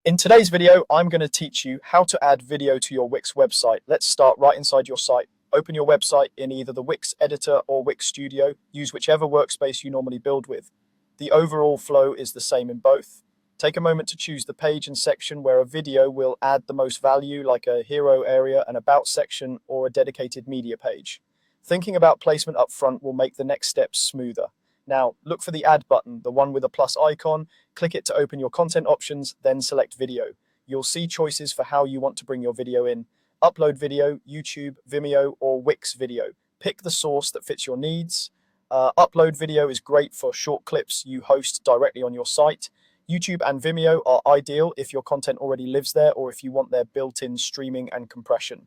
In today's video, I'm going to teach you how to add video to your Wix website. Let's start right inside your site. Open your website in either the Wix editor or Wix Studio. Use whichever workspace you normally build with. The overall flow is the same in both. Take a moment to choose the page and section where a video will add the most value, like a hero area, an about section, or a dedicated media page. Thinking about placement up front will make the next steps smoother. Now, look for the Add button, the one with a plus icon. Click it to open your content options, then select Video. You'll see choices for how you want to bring your video in. Upload video, YouTube, Vimeo, or Wix video. Pick the source that fits your needs. Upload video is great for short clips you host directly on your site. YouTube and Vimeo are ideal if your content already lives there or if you want their built-in streaming and compression.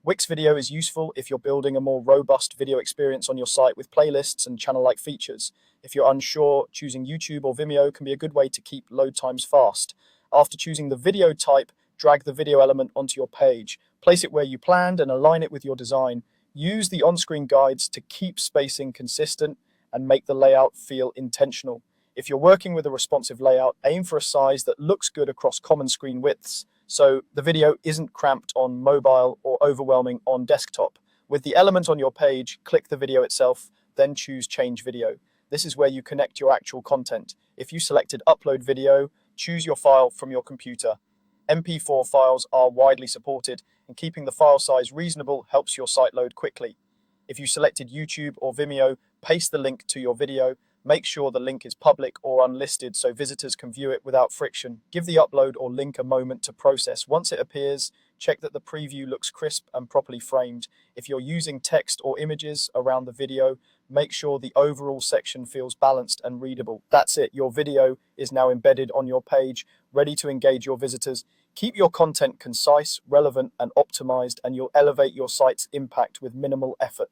Wix Video is useful if you're building a more robust video experience on your site with playlists and channel-like features. If you're unsure, choosing YouTube or Vimeo can be a good way to keep load times fast. After choosing the video type, drag the video element onto your page. Place it where you planned and align it with your design. Use the on-screen guides to keep spacing consistent and make the layout feel intentional. If you're working with a responsive layout, aim for a size that looks good across common screen widths, so the video isn't cramped on mobile or overwhelming on desktop. With the element on your page, click the video itself, then choose Change Video. This is where you connect your actual content. If you selected Upload Video, choose your file from your computer. MP4 files are widely supported, and keeping the file size reasonable helps your site load quickly. If you selected YouTube or Vimeo, paste the link to your video. Make sure the link is public or unlisted so visitors can view it without friction. Give the upload or link a moment to process. Once it appears, check that the preview looks crisp and properly framed. If you're using text or images around the video, make sure the overall section feels balanced and readable. That's it. Your video is now embedded on your page, ready to engage your visitors. Keep your content concise, relevant, and optimized, and you'll elevate your site's impact with minimal effort.